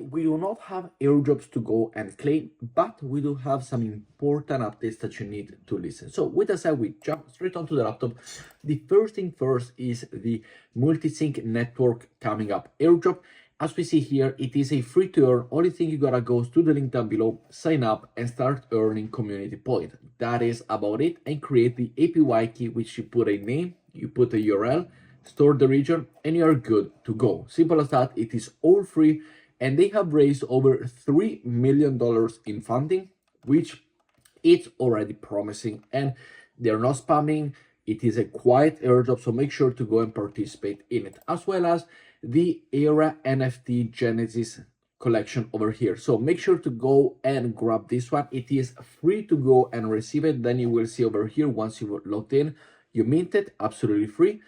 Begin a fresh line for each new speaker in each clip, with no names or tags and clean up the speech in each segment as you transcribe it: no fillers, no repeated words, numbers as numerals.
We do not have airdrops to go and claim, but we do have some important updates that you need to listen. So with that said, we jump straight onto the laptop. The first thing first is the Multisync network coming up airdrop. As we see here, it is a free to earn. Only thing you gotta go to the link down below, sign up and start earning community point. That is about it. And create the APY key, which you put a name, you put a URL, store the region, and you are good to go. Simple as that. It is all free. And they have raised over $3 million in funding, which it's already promising. And they're not spamming. It is a quiet airdrop, so make sure to go and participate in it, as well as the Airaa NFT Genesis collection over here. So make sure to go and grab this one. It is free to go and receive it. Then you will see over here, once you logged in, you mint it absolutely free.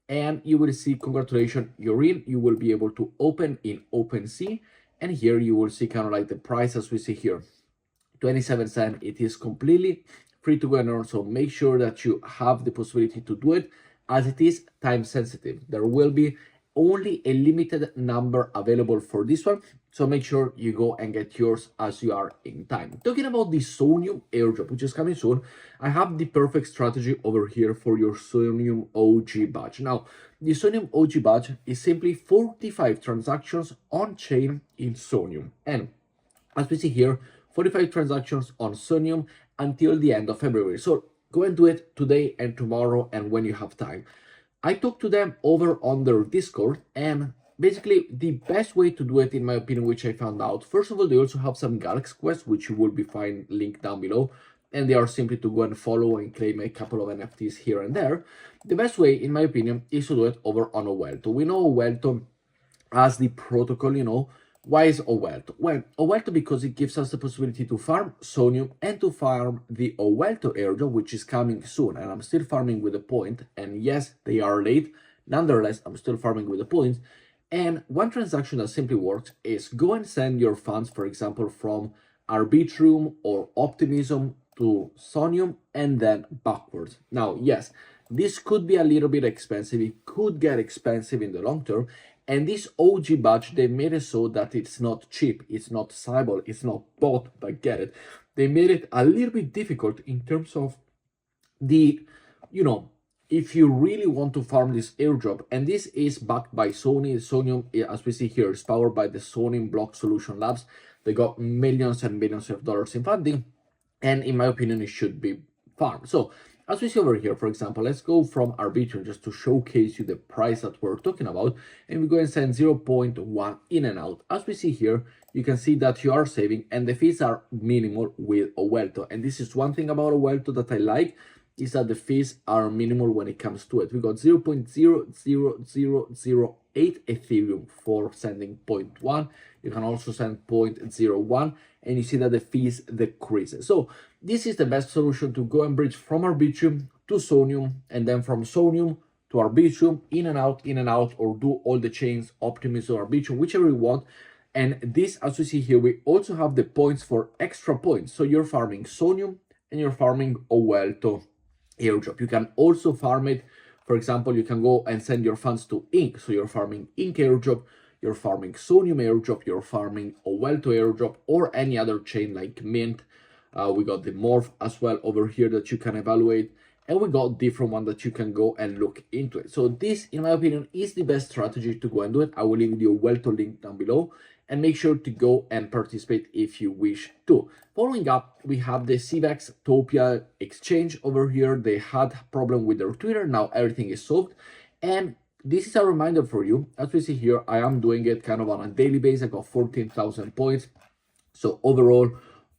And you will see, congratulations, you're in. You will be able to open in OpenSea, and here you will see kind of like the price as we see here, 27 cents. It is completely free to go and earn, so make sure that you have the possibility to do it, as it is time sensitive. There will be only a limited number available for this one, so make sure you go and get yours as you are in time. Talking about the Soneium airdrop, which is coming soon, I have the perfect strategy over here for your Soneium OG badge. Now, the Soneium OG badge is simply 45 transactions on chain in Soneium, and as we see here, 45 transactions on Soneium until the end of February. So go and do it today and tomorrow and when you have time. I talked to them over on their Discord, and basically the best way to do it, in my opinion, which I found out, first of all, they also have some Galaxy quests, which you will be find linked down below, and they are simply to go and follow and claim a couple of NFTs here and there. The best way, in my opinion, is to do it over on Welto. We know Welto as the protocol, you know. Why is Welto? Well, Welto because it gives us the possibility to farm Soneium and to farm the Welto airdrop, which is coming soon. And I'm still farming with the point. And yes, they are late. Nonetheless, I'm still farming with the points. And one transaction that simply works is go and send your funds, for example, from Arbitrum or Optimism to Soneium and then backwards. Now, yes, this could be a little bit expensive. It could get expensive in the long term. And this OG badge, they made it so that it's not cheap, it's not sellable, it's not bought, but get it. They made it a little bit difficult in terms of the, you know, if you really want to farm this airdrop, and this is backed by Sony. Soneium, as we see here, is powered by the Sony Block Solution Labs. They got millions and millions of dollars in funding, and in my opinion, it should be farmed. So as we see over here, for example, let's go from Arbitrum just to showcase you the price that we're talking about, and we go and send 0.1 in and out. As we see here, you can see that you are saving, and the fees are minimal with Welto. And this is one thing about Welto that I like, is that the fees are minimal when it comes to it. We got 0.00008 Ethereum for sending 0.1. You can also send 0.01, and you see that the fees decreases. So this is the best solution to go and bridge from Arbitrum to Soneium, and then from Soneium to Arbitrum, in and out, or do all the chains, Optimism or Arbitrum, whichever you want. And this, as you see here, we also have the points for extra points. So you're farming Soneium and you're farming Welto airdrop. You can also farm it. For example, you can go and send your funds to Ink. So you're farming Ink airdrop, you're farming Soneium airdrop, you're farming Welto airdrop, or any other chain like Mint. We got the Morph as well over here that you can evaluate, and we got different one that you can go and look into it. So this, in my opinion, is the best strategy to go and do it. I will leave the Welto link down below, and make sure to go and participate if you wish to. Following up, we have the Cvextopia exchange over here. They had a problem with their Twitter. Now everything is solved, and this is a reminder for you. As we see here, I am doing it kind of on a daily basis. I got 14,000 points. So overall,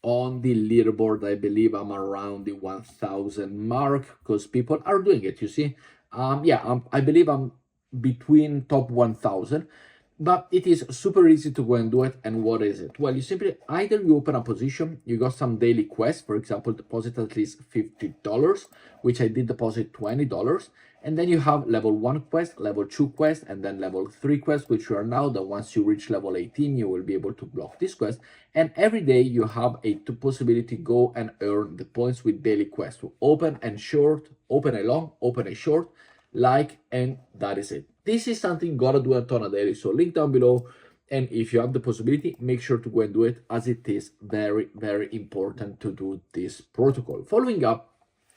on the leaderboard, I believe I'm around the 1,000 mark, because people are doing it, you see. I believe I'm between top 1,000. But it is super easy to go and do it. And what is it? Well, you simply either you open a position, you got some daily quests, for example, deposit at least $50, which I did deposit $20. And then you have level 1 quest, level 2 quest, and then level 3 quest, which you are now that once you reach level 18, you will be able to block this quest. And every day you have a possibility to go and earn the points with daily quests. To open and short, open a long, open a short, like, and that is it. This is something you gotta do a ton of daily. So link down below, And if you have the possibility, make sure to go and do it, as it is very, very important to do this protocol. Following up,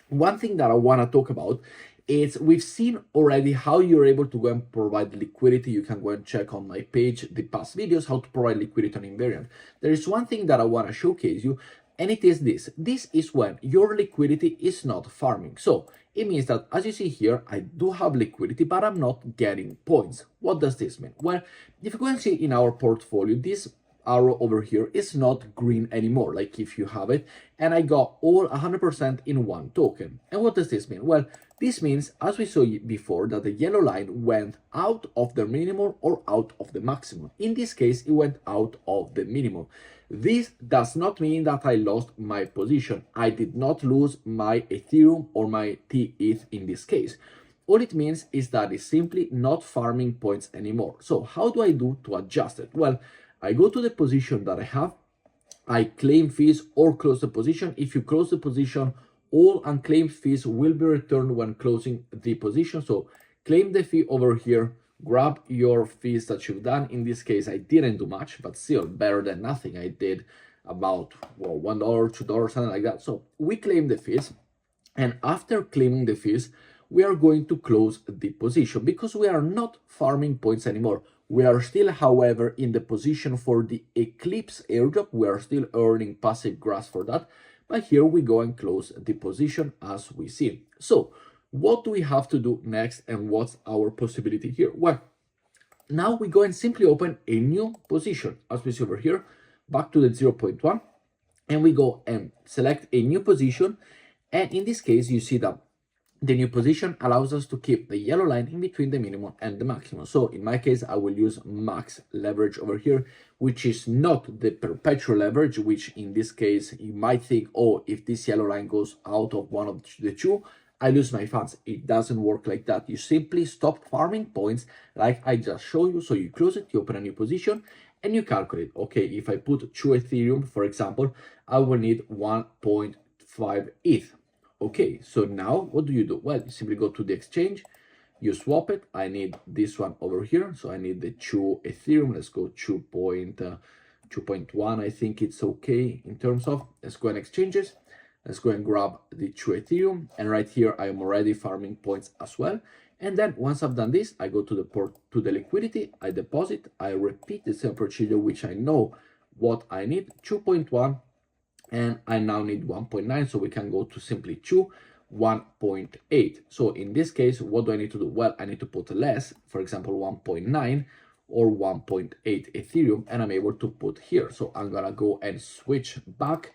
one thing that I want to talk about is we've seen already how you're able to go and provide liquidity. You can go and check on my page the past videos how to provide liquidity on invariant. There is one thing that I want to showcase you, and it is this. This is when your liquidity is not farming. So it means that, as you see here, I do have liquidity, but I'm not getting points. What does this mean? Well, if you go and see in our portfolio, this arrow over here is not green anymore, like if you have it, and I got all 100% in one token. And what does this mean? Well, this means, as we saw before, that the yellow line went out of the minimum or out of the maximum. In this case, it went out of the minimum. This does not mean that I lost my position. I did not lose my Ethereum or my TETH in this case. All it means is that it's simply not farming points anymore. So how do I do to adjust it? Well, I go to the position that I have, I claim fees or close the position. If you close the position, all unclaimed fees will be returned when closing the position. So claim the fee over here, grab your fees that you've done. In this case, I didn't do much, but still better than nothing. I did about, well, $1, $2, something like that. So we claim the fees, and after claiming the fees, we are going to close the position because we are not farming points anymore. We are still, however, in the position for the Eclipse airdrop. We are still earning passive grass for that. But here we go and close the position as we see. So what do we have to do next, and what's our possibility here? Well, now we go and simply open a new position, as we see over here, back to the 0.1, and we go and select a new position. And in this case, you see that the new position allows us to keep the yellow line in between the minimum and the maximum. So in my case, I will use max leverage over here, which is not the perpetual leverage, which in this case, you might think, oh, if this yellow line goes out of one of the two, I lose my funds. It doesn't work like that. You simply stop farming points like I just showed you. So you close it, you open a new position, and you calculate, okay, if I put 2 Ethereum, for example, I will need 1.5 ETH. Okay, so now what do you do? Well, you simply go to the exchange, you swap it. I need this one over here, so I need the 2 Ethereum. Let's go 2.1. I think it's okay in terms of, let's go and exchanges. Let's go and grab the 2 Ethereum, and right here I am already farming points as well. And then once I've done this, I go to the port, to the liquidity, I deposit, I repeat the same procedure, which I know what I need, 2.1. And I now need 1.9, so we can go to simply 1.8. So in this case, what do I need to do? Well, I need to put less, for example, 1.9 or 1.8 Ethereum, and I'm able to put here. So I'm gonna go and switch back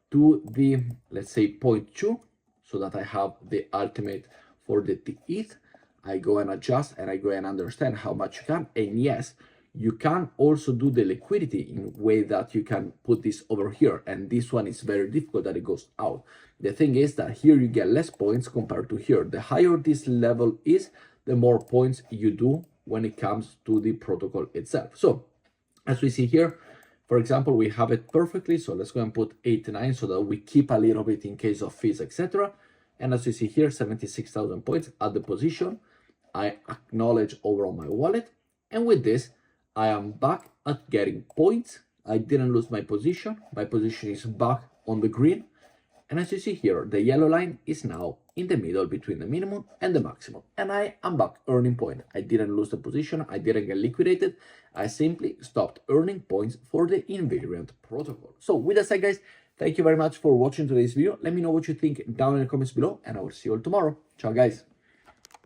to the, let's say, 0.2, so that I have the ultimate for the ETH. I go and adjust, and I go and understand how much you can. And yes, you can also do the liquidity in a way that you can put this over here, and this one is very difficult that it goes out. The thing is that here you get less points compared to here. The higher this level is, the more points you do when it comes to the protocol itself. So as we see here, for example, we have it perfectly. So let's go and put 89 so that we keep a little bit in case of fees, etc. And as you see here, 76,000 points at the position. I acknowledge over on my wallet, and with this, I am back at getting points. I didn't lose my position. My position is back on the green. And as you see here, the yellow line is now in the middle between the minimum and the maximum. And I am back earning points. I didn't lose the position. I didn't get liquidated. I simply stopped earning points for the invariant protocol. So with that said, guys, thank you very much for watching today's video. Let me know what you think down in the comments below, and I will see you all tomorrow. Ciao, guys.